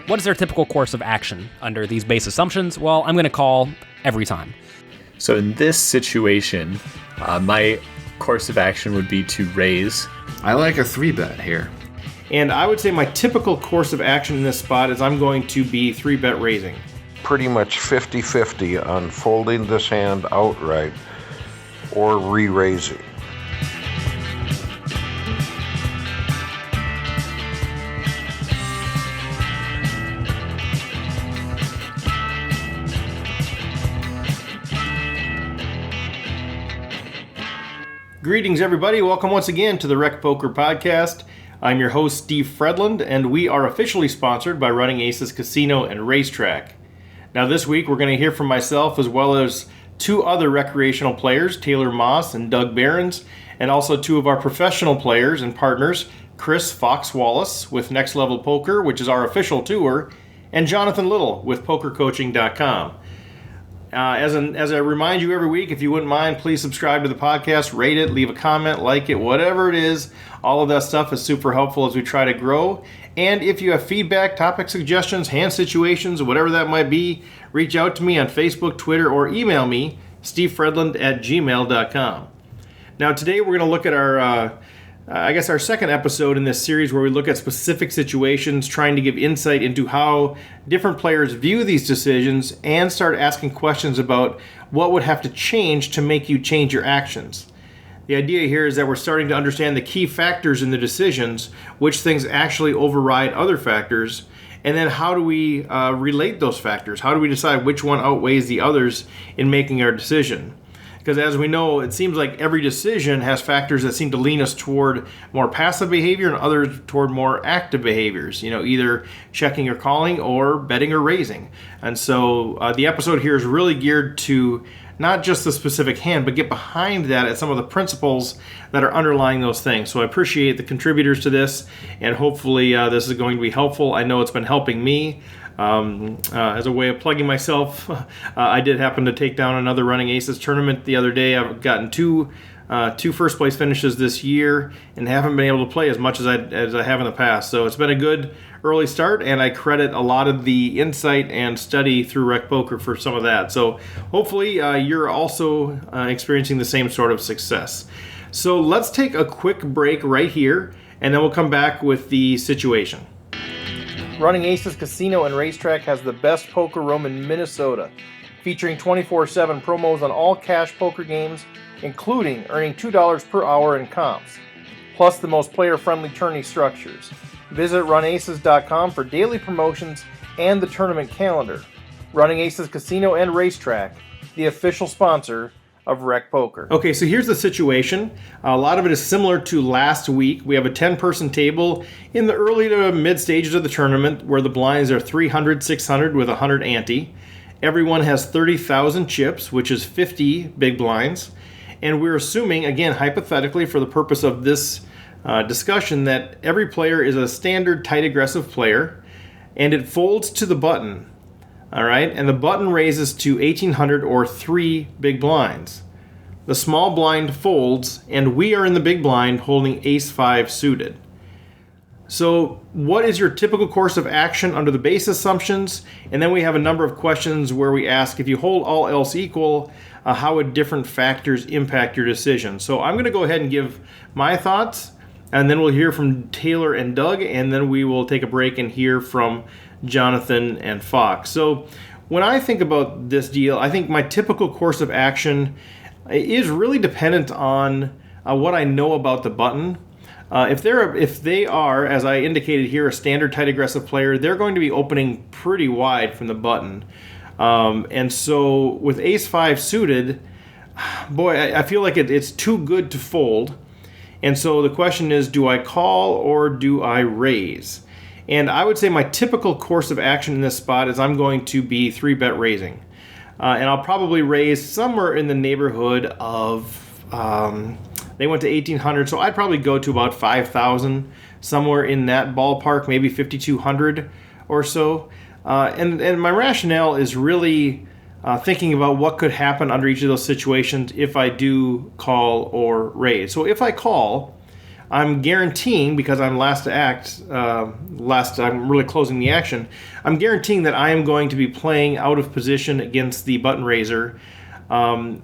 What is their typical course of action under these base assumptions? Well, I'm going to call every time. So in this situation, my course of action would be to raise. I like a 3-bet here. And I would say my typical course of action in this spot is I'm going to be 3-bet raising. Pretty much 50-50 on folding this hand outright or re-raising. Greetings, everybody. Welcome once again to the Rec Poker Podcast. I'm your host, Steve Fredlund, and we are officially sponsored by Running Aces Casino and Racetrack. Now, this week, we're going to hear from myself as well as two other recreational players, Taylor Maas and Doug Behrens, and also two of our professional players and partners, Chris Fox Wallace with Next Level Poker, which is our official tour, and Jonathan Little with PokerCoaching.com. As I remind you every week, if you wouldn't mind, please subscribe to the podcast, rate it, leave a comment, like it, whatever it is. All of that stuff is super helpful as we try to grow. And if you have feedback, topic suggestions, hand situations, whatever that might be, reach out to me on Facebook, Twitter, or email me, stevefredlund@gmail.com. Now, today we're going to look at our second episode in this series where we look at specific situations, trying to give insight into how different players view these decisions and start asking questions about what would have to change to make you change your actions. The idea here is that we're starting to understand the key factors in the decisions, which things actually override other factors, and then how do we relate those factors? How do we decide which one outweighs the others in making our decision? Because as we know, it seems like every decision has factors that seem to lean us toward more passive behavior and others toward more active behaviors, either checking or calling or betting or raising. And so the episode here is really geared to not just the specific hand, but get behind that at some of the principles that are underlying those things. So I appreciate the contributors to this, and hopefully this is going to be helpful. I know it's been helping me. As a way of plugging myself, I did happen to take down another Running Aces tournament the other day. I've gotten two first place finishes this year and haven't been able to play as much as I have in the past. So it's been a good early start, and I credit a lot of the insight and study through Rec Poker for some of that. So hopefully you're also experiencing the same sort of success. So let's take a quick break right here, and then we'll come back with the situation. Running Aces Casino and Racetrack has the best poker room in Minnesota, featuring 24/7 promos on all cash poker games, including earning $2 per hour in comps, plus the most player-friendly tourney structures. Visit runaces.com for daily promotions and the tournament calendar. Running Aces Casino and Racetrack, the official sponsor of Rec Poker. Okay, so here's the situation. A lot of it is similar to last week. We have a 10-person table in the early to mid stages of the tournament where the blinds are 300, 600 with 100 ante. Everyone has 30,000 chips, which is 50 big blinds. And we're assuming, again, hypothetically for the purpose of this discussion, that every player is a standard tight aggressive player, and it folds to the button. All right, and the button raises to 1,800 or 3 big blinds. The small blind folds, and we are in the big blind holding ace-5 suited. So what is your typical course of action under the base assumptions? And then we have a number of questions where we ask, if you hold all else equal, how would different factors impact your decision? So I'm going to go ahead and give my thoughts, and then we'll hear from Taylor and Doug, and then we will take a break and hear from Jonathan and Fox. So when I think about this deal, I think my typical course of action is really dependent on what I know about the button. If they are, as I indicated here, a standard tight aggressive player, they're going to be opening pretty wide from the button. And so with ace-5 suited, boy, I feel like it's too good to fold. And so the question is, do I call or do I raise? And I would say my typical course of action in this spot is I'm going to be 3-bet raising. And I'll probably raise somewhere in the neighborhood of, they went to 1,800, so I'd probably go to about 5,000, somewhere in that ballpark, maybe 5,200 or so. And my rationale is really thinking about what could happen under each of those situations if I do call or raise. So if I call, I'm guaranteeing, because I'm last to act, I'm really closing the action, I'm guaranteeing that I am going to be playing out of position against the button raiser, and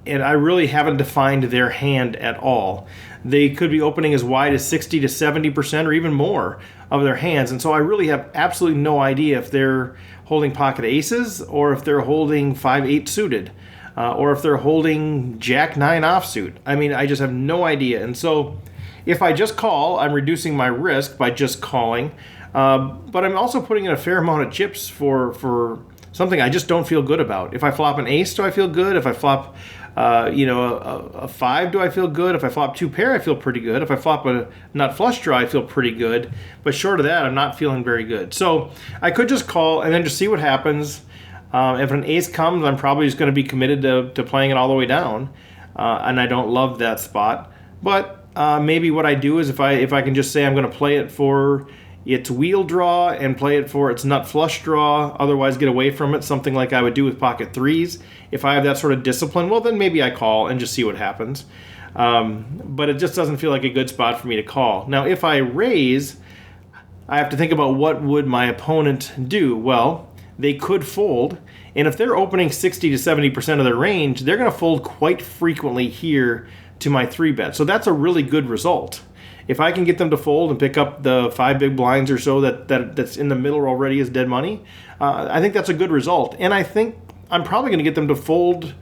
I really haven't defined their hand at all. They could be opening as wide as 60 to 70% or even more of their hands, and so I really have absolutely no idea if they're holding pocket aces or if they're holding 5-8 suited. Or if they're holding Jack 9 offsuit. I mean, I just have no idea. And so if I just call, I'm reducing my risk by just calling. But I'm also putting in a fair amount of chips for something I just don't feel good about. If I flop an ace, do I feel good? If I flop a 5, do I feel good? If I flop 2 pair, I feel pretty good. If I flop a nut flush draw, I feel pretty good. But short of that, I'm not feeling very good. So I could just call and then just see what happens. If an ace comes, I'm probably just going to be committed to playing it all the way down, and I don't love that spot. But maybe what I do is if I can just say I'm going to play it for its wheel draw and play it for its nut flush draw, otherwise get away from it, something like I would do with pocket threes. If I have that sort of discipline, well, then maybe I call and just see what happens. But it just doesn't feel like a good spot for me to call. Now, if I raise, I have to think about what would my opponent do. Well, they could fold, and if they're opening 60 to 70% of their range, they're going to fold quite frequently here to my 3-bet. So that's a really good result. If I can get them to fold and pick up the 5 big blinds or so that's in the middle already as dead money, I think that's a good result. And I think I'm probably going to get them to fold,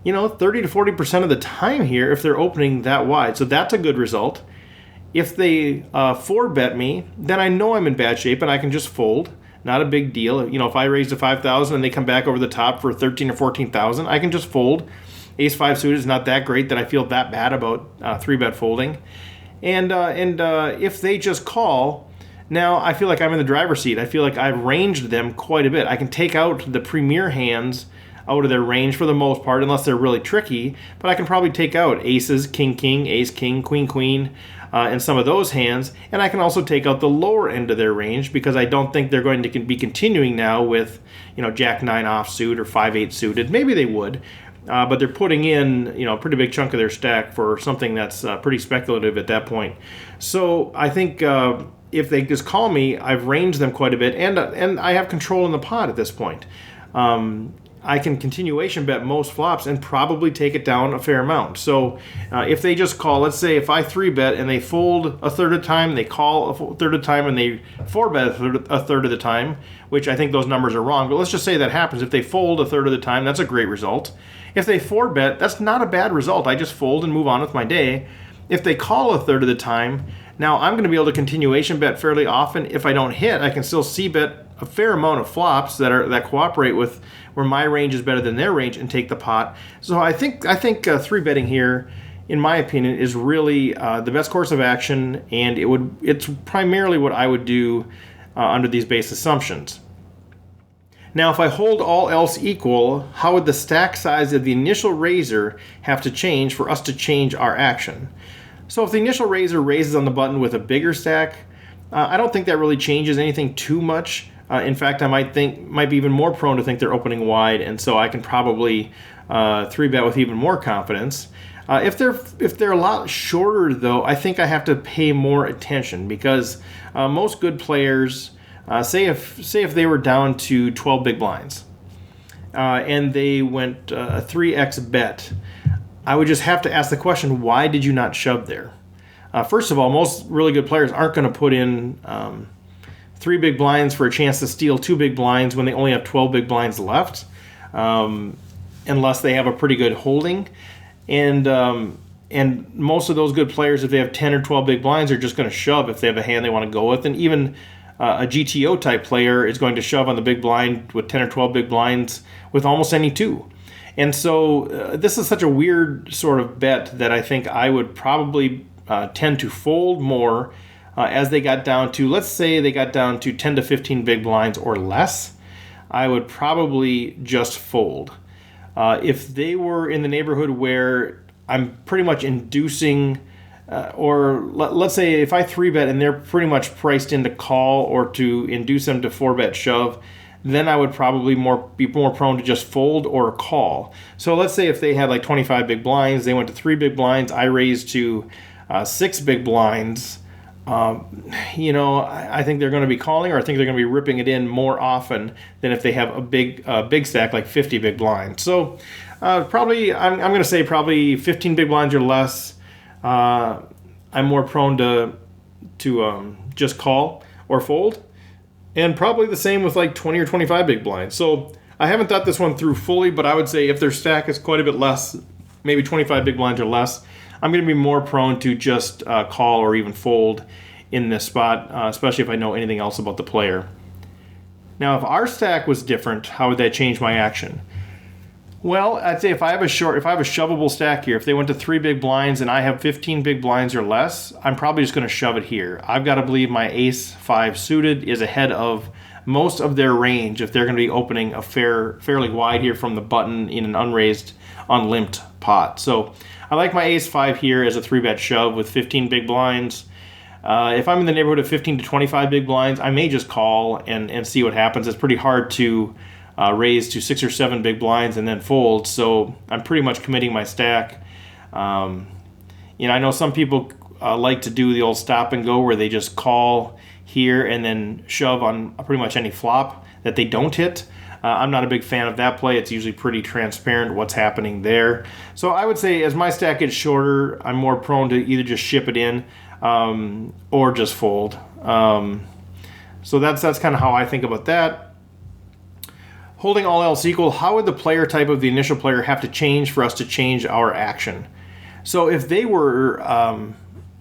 30 to 40% of the time here if they're opening that wide. So that's a good result. If they 4-bet me, then I know I'm in bad shape and I can just fold. Not a big deal. If I raise to 5,000 and they come back over the top for 13 or 14,000, I can just fold. Ace 5 suited is not that great that I feel that bad about 3-bet folding. And if they just call, now I feel like I'm in the driver's seat. I feel like I've ranged them quite a bit. I can take out the premier hands out of their range for the most part, unless they're really tricky. But I can probably take out aces, king, king, ace, king, queen, queen, and some of those hands. And I can also take out the lower end of their range because I don't think they're going to be continuing now with, Jack 9 offsuit or 5-8 suited. Maybe they would, but they're putting in, a pretty big chunk of their stack for something that's pretty speculative at that point. So I think if they just call me, I've ranged them quite a bit, and I have control in the pot at this point. I can continuation bet most flops and probably take it down a fair amount. So if they just call, let's say if I 3-bet and they fold a third of the time, they call a third of the time, and they 4-bet a third of the time, which I think those numbers are wrong, but let's just say that happens. If they fold a third of the time, that's a great result. If they 4-bet, that's not a bad result. I just fold and move on with my day. If they call a third of the time, now I'm going to be able to continuation bet fairly often. If I don't hit, I can still c-bet a fair amount of flops that cooperate with where my range is better than their range and take the pot. So I think 3-betting here, in my opinion, is really the best course of action, and it's primarily what I would do under these base assumptions. Now, if I hold all else equal, how would the stack size of the initial raiser have to change for us to change our action? So if the initial raiser raises on the button with a bigger stack, I don't think that really changes anything too much. In fact, I might be even more prone to think they're opening wide, and so I can probably 3-bet with even more confidence. If they're a lot shorter, though, I think I have to pay more attention because most good players, say if they were down to 12 big blinds and they went a 3x bet, I would just have to ask the question, why did you not shove there? First of all, most really good players aren't going to put in 3 big blinds for a chance to steal 2 big blinds when they only have 12 big blinds left, unless they have a pretty good holding. And most of those good players, if they have 10 or 12 big blinds, are just going to shove if they have a hand they want to go with. And even a GTO type player is going to shove on the big blind with 10 or 12 big blinds with almost any 2. And so this is such a weird sort of bet that I think I would probably tend to fold more as they got down to, let's say they got down to 10 to 15 big blinds or less. I would probably just fold. If they were in the neighborhood where I'm pretty much inducing, let's say if I 3-bet and they're pretty much priced in to call or to induce them to 4-bet shove, then I would probably be more prone to just fold or call. So let's say if they had like 25 big blinds, they went to 3 big blinds, I raised to 6 big blinds, I think they're going to be calling, or I think they're going to be ripping it in more often than if they have a big stack like 50 big blinds. So probably, I'm going to say probably 15 big blinds or less. I'm more prone to just call or fold, and probably the same with like 20 or 25 big blinds. So I haven't thought this one through fully, but I would say if their stack is quite a bit less, maybe 25 big blinds or less, I'm going to be more prone to just call or even fold in this spot, especially if I know anything else about the player. Now, if our stack was different, how would that change my action? Well, I'd say if I have a shovable stack here, if they went to 3 big blinds and I have 15 big blinds or less, I'm probably just going to shove it here. I've got to believe my ace-5 suited is ahead of most of their range if they're going to be opening a fairly wide here from the button in an unraised, unlimped pot. So I like my ace-5 here as a 3-bet shove with 15 big blinds. If I'm in the neighborhood of 15 to 25 big blinds, I may just call and see what happens. It's pretty hard to raise to 6 or 7 big blinds and then fold, so I'm pretty much committing my stack. I know some people like to do the old stop and go where they just call here and then shove on pretty much any flop that they don't hit. I'm not a big fan of that play. It's usually pretty transparent what's happening there. So I would say as my stack gets shorter, I'm more prone to either just ship it in or just fold. So that's kind of how I think about that. Holding all else equal, how would the player type of the initial player have to change for us to change our action? So if they were,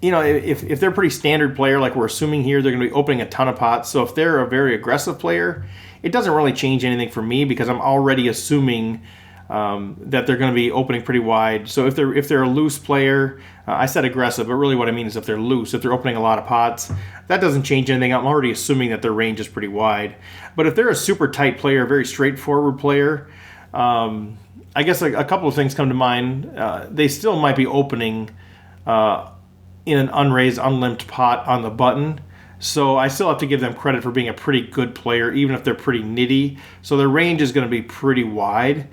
if they're a pretty standard player, like we're assuming here, they're going to be opening a ton of pots. So if they're a very aggressive player, it doesn't really change anything for me because I'm already assuming that they're going to be opening pretty wide. So if they're a loose player, I said aggressive, but really what I mean is if they're loose, if they're opening a lot of pots, that doesn't change anything. I'm already assuming that their range is pretty wide. But if they're a super tight player, a very straightforward player, I guess a couple of things come to mind. They still might be opening in an unraised, unlimped pot on the button. So I still have to give them credit for being a pretty good player, even if they're pretty nitty. So their range is going to be pretty wide.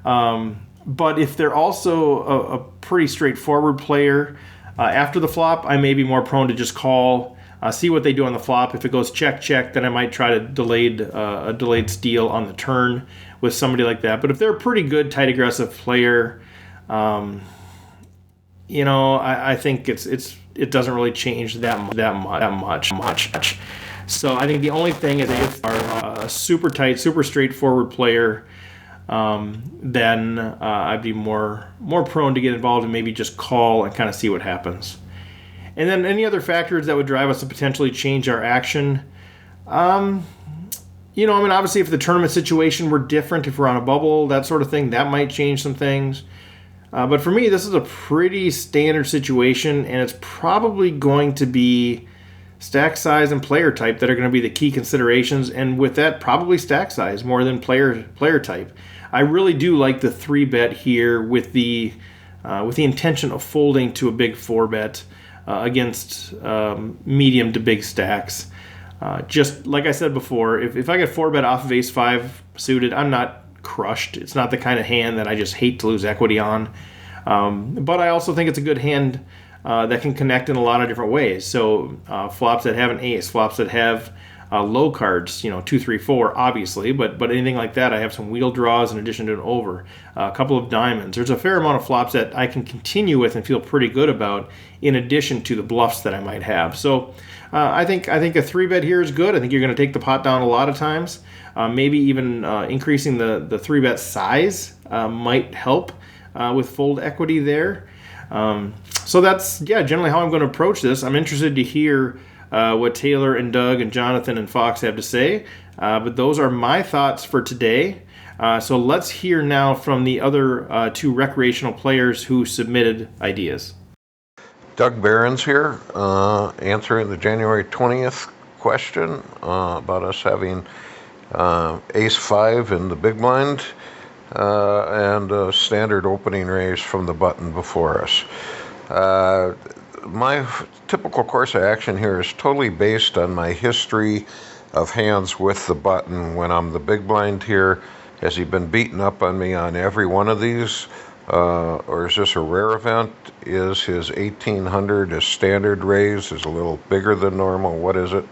But if they're also a pretty straightforward player, after the flop, I may be more prone to just call, see what they do on the flop. If it goes check, check, then I might try to a delayed steal on the turn with somebody like that. But if they're a pretty good, tight, aggressive player, I think it doesn't really change that much. So I think the only thing is if they are a super tight, super straightforward player, then I'd be more prone to get involved and maybe just call and kind of see what happens. And then any other factors that would drive us to potentially change our action. Obviously if the tournament situation were different, if we're on a bubble, that sort of thing, that might change some things. But for me, this is a pretty standard situation, and it's probably going to be stack size and player type that are going to be the key considerations, and with that, probably stack size more than player type. I really do like the 3-bet here with the intention of folding to a big 4-bet against medium to big stacks. Just like I said before, if I get 4-bet off of ace-5 suited, I'm not crushed. It's not the kind of hand that I just hate to lose equity on. But I also think it's a good hand that can connect in a lot of different ways. So flops that have an ace, flops that have low cards, 2, 3, 4, obviously, but anything like that, I have some wheel draws in addition to an over, a couple of diamonds. There's a fair amount of flops that I can continue with and feel pretty good about in addition to the bluffs that I might have. So I think a 3-bet here is good. I think you're going to take the pot down a lot of times. Maybe even increasing the 3-bet size might help with fold equity there. So that's, generally how I'm going to approach this. I'm interested to hear what Taylor and Doug and Jonathan and Fox have to say. But those are my thoughts for today. So let's hear now from the other 2 recreational players who submitted ideas. Doug Behrens here, answering the January 20th question about us having ace-5 in the big blind and a standard opening raise from the button before us. My typical course of action here is totally based on my history of hands with the button. When I'm the big blind here, has he been beaten up on me on every one of these? or is this a rare event? Is his 1800 a standard raise? Is a little bigger than normal? What is it?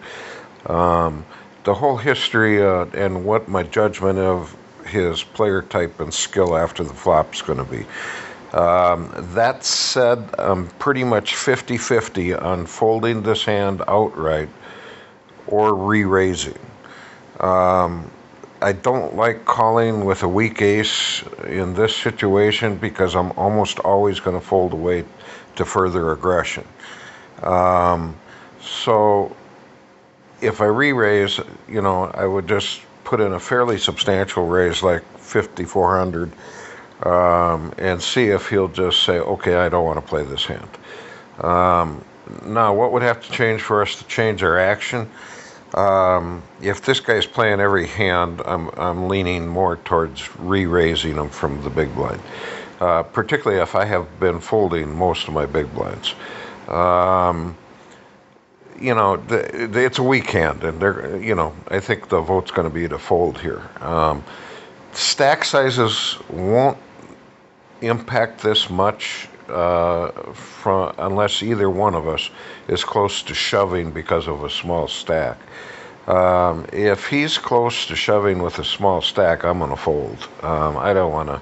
The whole history and what my judgment of his player type and skill after the flop is going to be. That said, I'm pretty much 50-50 on folding this hand outright or re-raising. I don't like calling with a weak ace in this situation because I'm almost always going to fold away to further aggression. So if I re-raise, I would just put in a fairly substantial raise, like 5,400, and see if he'll just say, okay, I don't want to play this hand. Now, what would have to change for us to change our action? If this guy's playing every hand, I'm leaning more towards re-raising him from the big blind, particularly if I have been folding most of my big blinds. It's a weak hand, and I think the vote's going to be to fold here. Stack sizes won't impact this much unless either one of us is close to shoving because of a small stack. If he's close to shoving with a small stack, I'm going to fold. I don't want to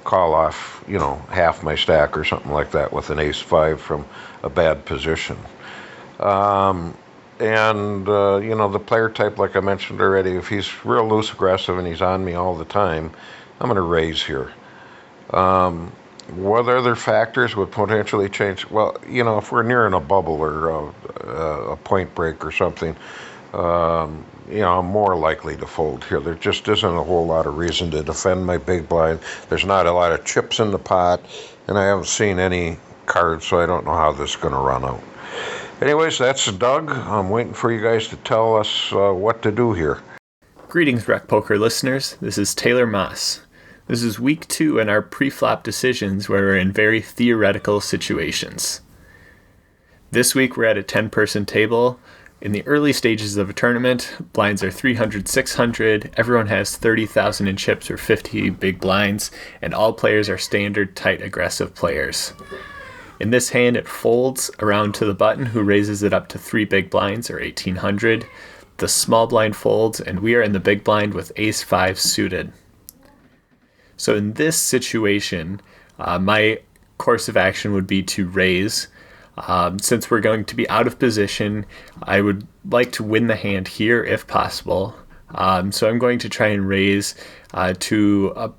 call off, half my stack or something like that with an ace-5 from a bad position. The player type, like I mentioned already, if he's real loose aggressive and he's on me all the time, I'm going to raise here. What other factors would potentially change? Well, if we're nearing a bubble or a point break or something, I'm more likely to fold here. There just isn't a whole lot of reason to defend my big blind. There's not a lot of chips in the pot, and I haven't seen any cards, so I don't know how this is going to run out. Anyways, that's Doug. I'm waiting for you guys to tell us what to do here. Greetings, Rec Poker listeners. This is Taylor Maas. This is week 2 in our pre-flop decisions where we're in very theoretical situations. This week we're at a 10-person table. In the early stages of a tournament, blinds are 300, 600, everyone has 30,000 in chips or 50 big blinds, and all players are standard, tight, aggressive players. In this hand, it folds around to the button, who raises it up to 3 big blinds, or 1,800. The small blind folds, and we are in the big blind with ace-5 suited. So in this situation, my course of action would be to raise. Since we're going to be out of position, I would like to win the hand here if possible. So I'm going to try and raise to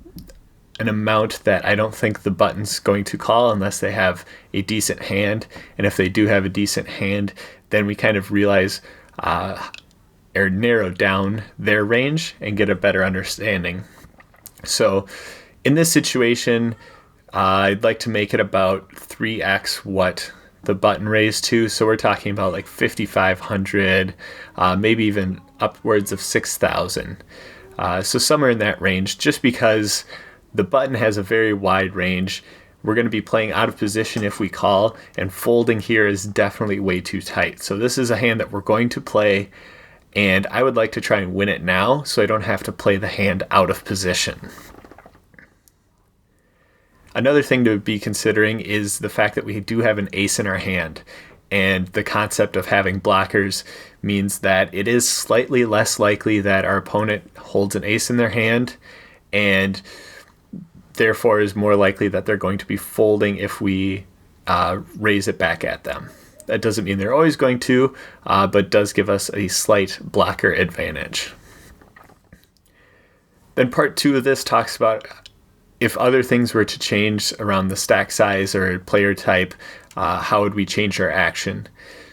an amount that I don't think the button's going to call unless they have a decent hand. And if they do have a decent hand, then we kind of realize or narrow down their range and get a better understanding. So in this situation, I'd like to make it about 3x what the button raised to. So we're talking about like 5,500, maybe even upwards of 6,000. So somewhere in that range, just because the button has a very wide range. We're going to be playing out of position if we call, and folding here is definitely way too tight. So this is a hand that we're going to play, and I would like to try and win it now so I don't have to play the hand out of position. Another thing to be considering is the fact that we do have an ace in our hand, and the concept of having blockers means that it is slightly less likely that our opponent holds an ace in their hand, and therefore is more likely that they're going to be folding if we raise it back at them. That doesn't mean they're always going to, but does give us a slight blocker advantage. Then part 2 of this talks about if other things were to change around the stack size or player type, how would we change our action?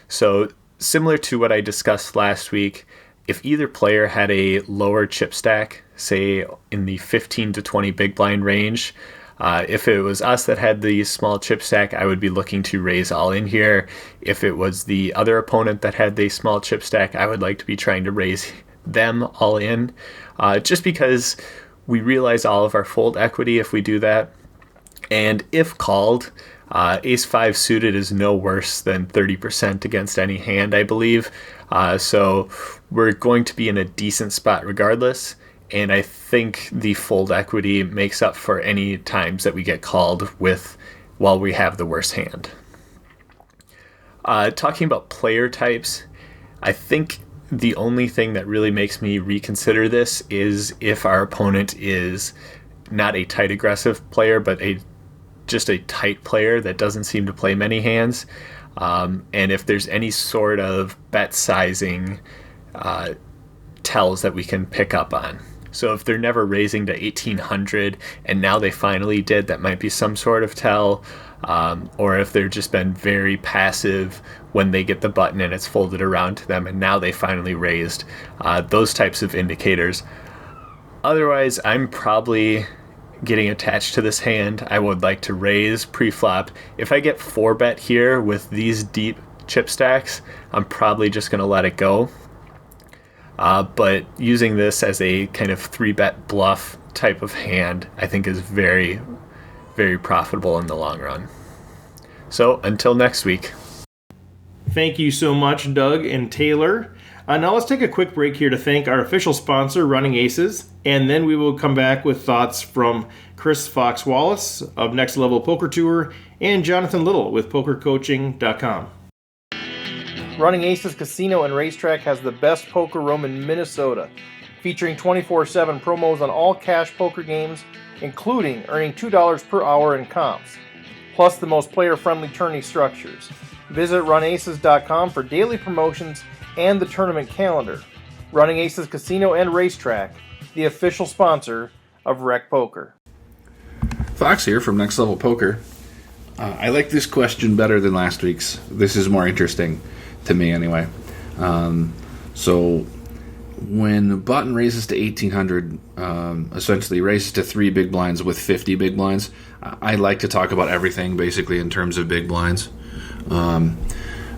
So similar to what I discussed last week, if either player had a lower chip stack, say in the 15 to 20 big blind range, if it was us that had the small chip stack, I would be looking to raise all in here. If it was the other opponent that had the small chip stack, I would like to be trying to raise them all in, just because we realize all of our fold equity if we do that. And if called, ace-5 suited is no worse than 30% against any hand, I believe. So we're going to be in a decent spot regardless. And I think the fold equity makes up for any times that we get called with while we have the worst hand. Talking about player types, I think the only thing that really makes me reconsider this is if our opponent is not a tight aggressive player, but just a tight player that doesn't seem to play many hands. And if there's any sort of bet sizing tells that we can pick up on. So if they're never raising to 1800 and now they finally did, that might be some sort of tell. Or if they've just been very passive when they get the button and it's folded around to them and now they finally raised. Those types of indicators. Otherwise, I'm probably getting attached to this hand. I would like to raise pre-flop. If I get 4-bet here with these deep chip stacks, I'm probably just going to let it go. But using this as a kind of 3-bet bluff type of hand, I think is very, very profitable in the long run. So until next week. Thank you so much, Doug and Taylor. Now let's take a quick break here to thank our official sponsor, Running Aces, and then we will come back with thoughts from Chris Fox Wallace of Next Level Poker Tour and Jonathan Little with PokerCoaching.com. Running Aces Casino and Racetrack has the best poker room in Minnesota, featuring 24/7 promos on all cash poker games, including earning $2 per hour in comps, plus the most player-friendly tourney structures. Visit runaces.com for daily promotions and the tournament calendar. Running Aces Casino and Racetrack, the official sponsor of Rec Poker. Fox here from Next Level Poker. I like this question better than last week's. This is more interesting to me anyway. So when the button raises to 1800, essentially raises to 3 big blinds with 50 big blinds, I like to talk about everything basically in terms of big blinds.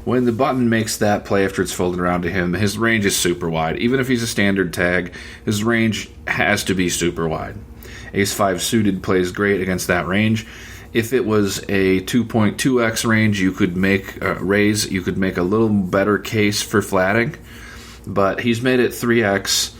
When the button makes that play after it's folded around to him, his range is super wide. Even if he's a standard tag, his range has to be super wide. Ace-5 suited plays great against that range. If it was a 2.2x range, you could make raise. You could make a little better case for flatting. But he's made it 3x.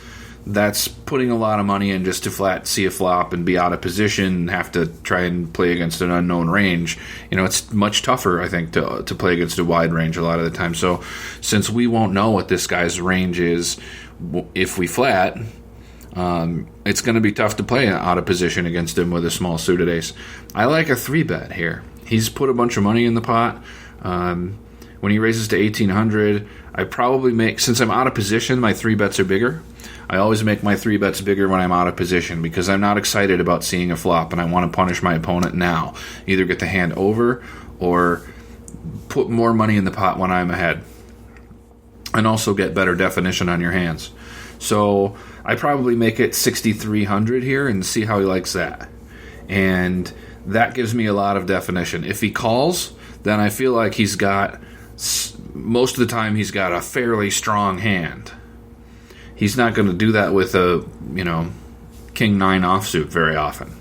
That's putting a lot of money in just to flat see a flop and be out of position and have to try and play against an unknown range. You know, it's much tougher, I think, to play against a wide range a lot of the time. So since we won't know what this guy's range is if we flat, it's going to be tough to play out of position against him with a small suited ace. I like a 3-bet here. He's put a bunch of money in the pot. When he raises to 1800, I probably make, since I'm out of position, my 3-bets are bigger. I always make my 3-bets bigger when I'm out of position because I'm not excited about seeing a flop and I want to punish my opponent now. Either get the hand over or put more money in the pot when I'm ahead. And also get better definition on your hands. So I probably make it 6,300 here and see how he likes that. And that gives me a lot of definition. If he calls, then I feel like he's got, most of the time he's got a fairly strong hand. He's not going to do that with a, King 9 offsuit very often.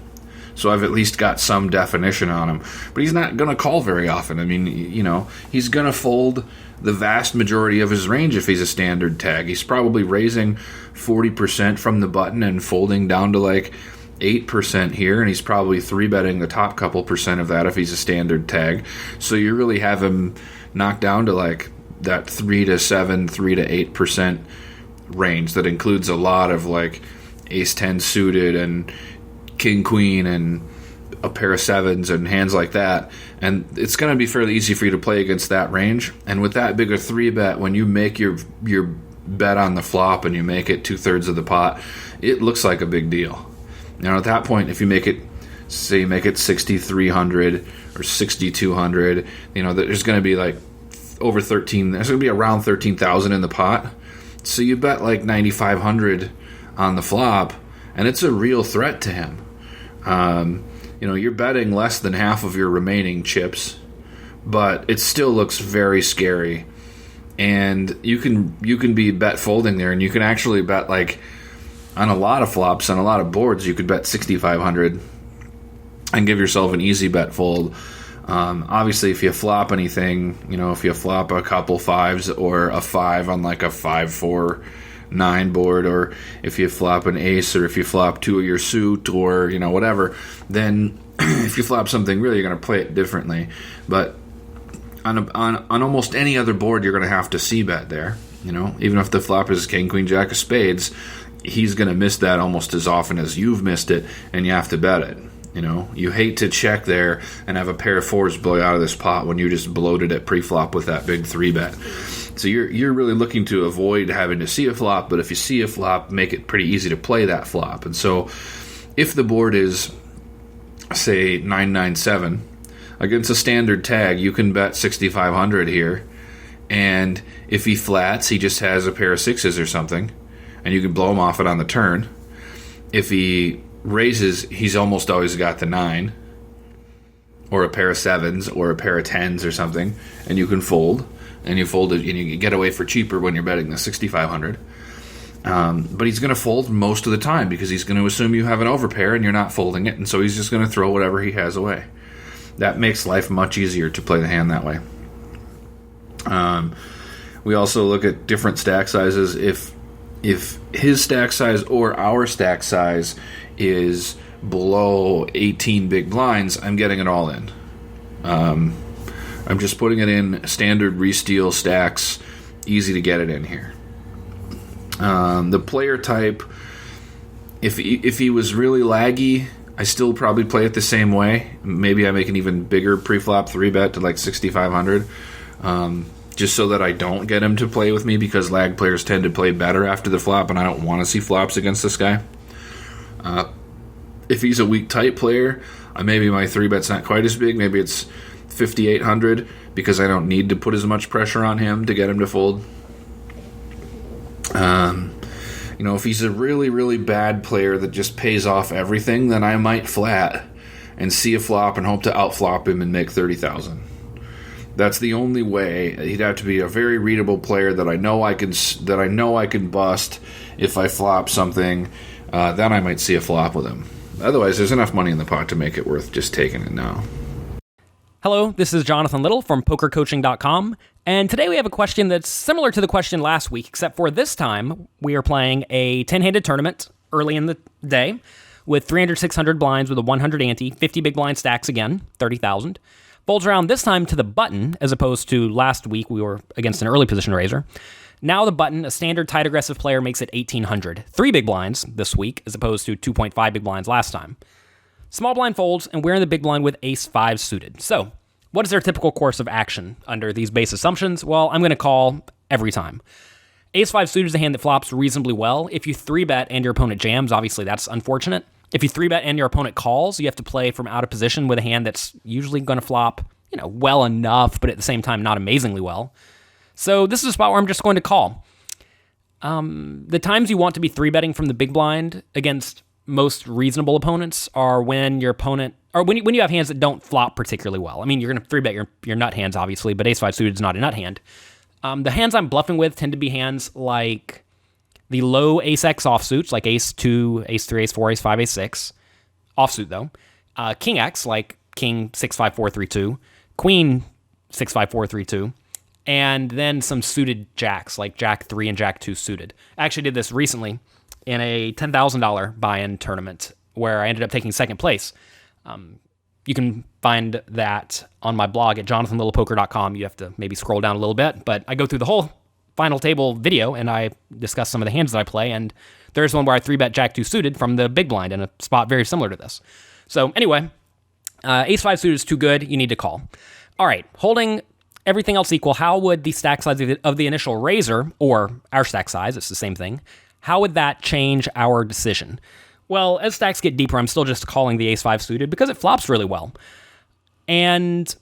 So I've at least got some definition on him. But he's not going to call very often. I mean, he's going to fold the vast majority of his range if he's a standard tag. He's probably raising 40% from the button and folding down to like 8% here, and he's probably 3-betting the top couple percent of that if he's a standard tag. So you really have him knocked down to like that 3 to 7, 3 to 8% range that includes a lot of like ace-10 suited and king-queen and a pair of 7s and hands like that, and it's going to be fairly easy for you to play against that range. And with that bigger 3-bet, when you make your bet on the flop and you make it 2/3 of the pot, it looks like a big deal. Now at that point, if you make it, say you make it 6,300 or 6,200, there's going to be like over 13, there's going to be around 13,000 in the pot. So you bet like 9,500 on the flop, and it's a real threat to him. You're betting less than half of your remaining chips, but it still looks very scary. And you can be bet folding there, and you can actually bet like on a lot of flops, on a lot of boards, you could bet 6,500 and give yourself an easy bet fold. Obviously, if you flop anything, if you flop a couple 5s or a 5 on like a 5-4 9 board, or if you flop an ace, or if you flop 2 of your suit, or whatever, then if you flop something real, you're going to play it differently. But on almost any other board, you're going to have to c-bet there. Even if the flop is king, queen, jack of spades, he's going to miss that almost as often as you've missed it, and you have to bet it. You hate to check there and have a pair of 4s blow out of this pot when you just bloated at pre-flop with that big 3-bet. So you're really looking to avoid having to see a flop, but if you see a flop, make it pretty easy to play that flop. And so if the board is, say, 997, against a standard tag, you can bet 6,500 here, and if he flats, he just has a pair of 6s or something, and you can blow him off it on the turn. If he raises, he's almost always got the 9, or a pair of 7s, or a pair of 10s or something, and you can fold, and you fold it, and you get away for cheaper when you're betting the 6,500. But he's going to fold most of the time because he's going to assume you have an overpair and you're not folding it, and so he's just going to throw whatever he has away. That makes life much easier to play the hand that way. We also look at different stack sizes. If his stack size or our stack size is below 18 big blinds, I'm getting it all in. I'm just putting it in standard re-steal stacks, easy to get it in here. The player type, if he was really laggy, I still probably play it the same way. Maybe I make an even bigger pre-flop 3-bet to like 6,500, just so that I don't get him to play with me, because lag players tend to play better after the flop, and I don't want to see flops against this guy. If he's a weak tight player, maybe my 3-bet's not quite as big. Maybe it's 5,800 because I don't need to put as much pressure on him to get him to fold. If he's a really, really bad player that just pays off everything, then I might flat and see a flop and hope to outflop him and make 30,000. That's the only way. He'd have to be a very readable player that I know I can bust if I flop something. Then I might see a flop with him. Otherwise, there's enough money in the pot to make it worth just taking it now. Hello, this is Jonathan Little from PokerCoaching.com, and today we have a question that's similar to the question last week, except for this time we are playing a 10-handed tournament early in the day with 300, 600 blinds with a 100 ante, 50 big blind stacks again, 30,000. Folds around this time to the button, as opposed to last week we were against an early position raiser. Now the button, a standard tight aggressive player, makes it 1,800. 3 big blinds this week, as opposed to 2.5 big blinds last time. Small blind folds, and we're in the big blind with ace-5 suited. So, what is their typical course of action under these base assumptions? Well, I'm going to call every time. Ace-5 suited is a hand that flops reasonably well. If you 3-bet and your opponent jams, obviously that's unfortunate. If you 3-bet and your opponent calls, you have to play from out of position with a hand that's usually going to flop, well enough, but at the same time not amazingly well. So this is a spot where I'm just going to call. The times you want to be 3-betting from the big blind against most reasonable opponents are when your opponent, or when you have hands that don't flop particularly well. I mean, you're going to 3-bet your nut hands, obviously, but ace-5 suited is not a nut hand. The hands I'm bluffing with tend to be hands like the low ace-x offsuits, like ace-2, ace-3, ace-4, ace-5, ace-6. Offsuit, though. King-x, like king 6-5-4-3-2. Queen 6-5-4-3-2. And then some suited jacks, like jack 3 and jack 2 suited. I actually did this recently in a $10,000 buy-in tournament where I ended up taking second place. You can find that on my blog at jonathanlittlepoker.com. You have to maybe scroll down a little bit, but I go through the whole final table video and I discuss some of the hands that I play, and there's one where I 3-bet jack 2 suited from the big blind in a spot very similar to this. So anyway, ace-5 suited is too good. You need to call. All right, holding everything else equal, how would the stack size of the initial raiser, or our stack size, it's the same thing, how would that change our decision? Well, as stacks get deeper, I'm still just calling the ace-5 suited because it flops really well. And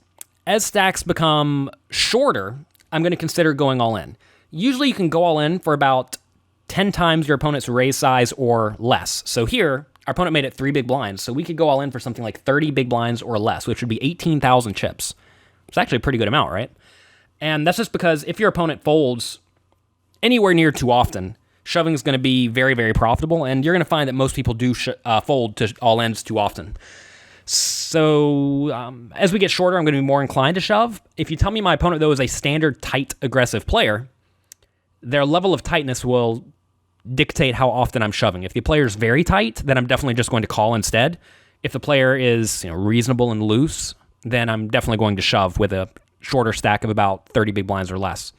as stacks become shorter, I'm going to consider going all in. Usually you can go all in for about 10 times your opponent's raise size or less. So here, our opponent made it 3 big blinds, so we could go all in for something like 30 big blinds or less, which would be 18,000 chips. It's actually a pretty good amount, right? And that's just because if your opponent folds anywhere near too often, shoving is going to be very, very profitable, and you're going to find that most people do fold to all ends too often. So as we get shorter, I'm going to be more inclined to shove. If you tell me my opponent, though, is a standard tight, aggressive player, their level of tightness will dictate how often I'm shoving. If the player is very tight, then I'm definitely just going to call instead. If the player is reasonable and loose, then I'm definitely going to shove with a shorter stack of about 30 big blinds or less.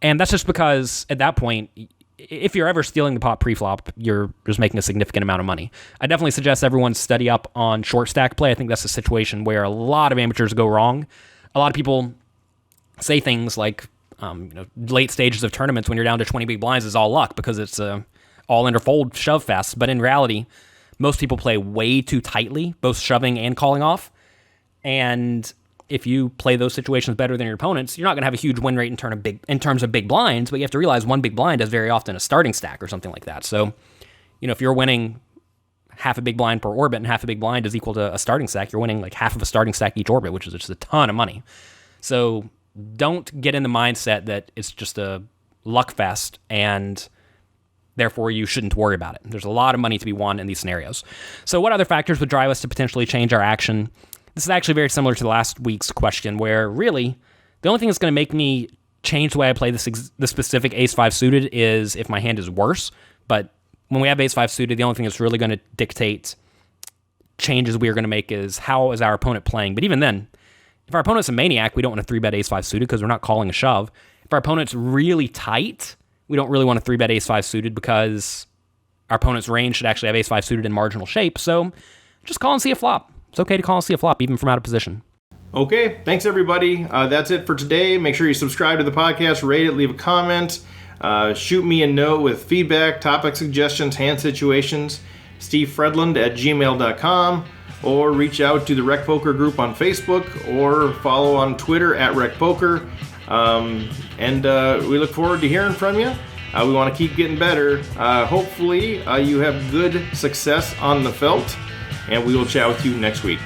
And that's just because at that point, if you're ever stealing the pot pre-flop, you're just making a significant amount of money. I definitely suggest everyone study up on short stack play. I think that's a situation where a lot of amateurs go wrong. A lot of people say things like, late stages of tournaments when you're down to 20 big blinds is all luck because it's all in or fold shove fest. But in reality, most people play way too tightly, both shoving and calling off. And if you play those situations better than your opponents, you're not going to have a huge win rate in terms of big blinds, but you have to realize one big blind is very often a starting stack or something like that. So, if you're winning half a big blind per orbit and half a big blind is equal to a starting stack, you're winning like half of a starting stack each orbit, which is just a ton of money. So don't get in the mindset that it's just a luck fest and therefore you shouldn't worry about it. There's a lot of money to be won in these scenarios. So what other factors would drive us to potentially change our action? This is actually very similar to last week's question, where really the only thing that's going to make me change the way I play the specific ace-5 suited is if my hand is worse. But when we have ace-5 suited, the only thing that's really going to dictate changes we are going to make is how is our opponent playing. But even then, if our opponent's a maniac, we don't want to 3-bet ace-5 suited because we're not calling a shove. If our opponent's really tight, we don't really want to 3-bet ace-5 suited because our opponent's range should actually have ace-5 suited in marginal shape. So just call and see a flop. It's okay to call and see a flop, even from out of position. Okay, thanks everybody. That's it for today. Make sure you subscribe to the podcast, rate it, leave a comment. Shoot me a note with feedback, topic suggestions, hand situations. Steve Fredlund at gmail.com. Or reach out to the Rec Poker group on Facebook, or follow on Twitter at Rec Poker. And we look forward to hearing from you. We want to keep getting better. Hopefully, you have good success on the felt, and we will chat with you next week.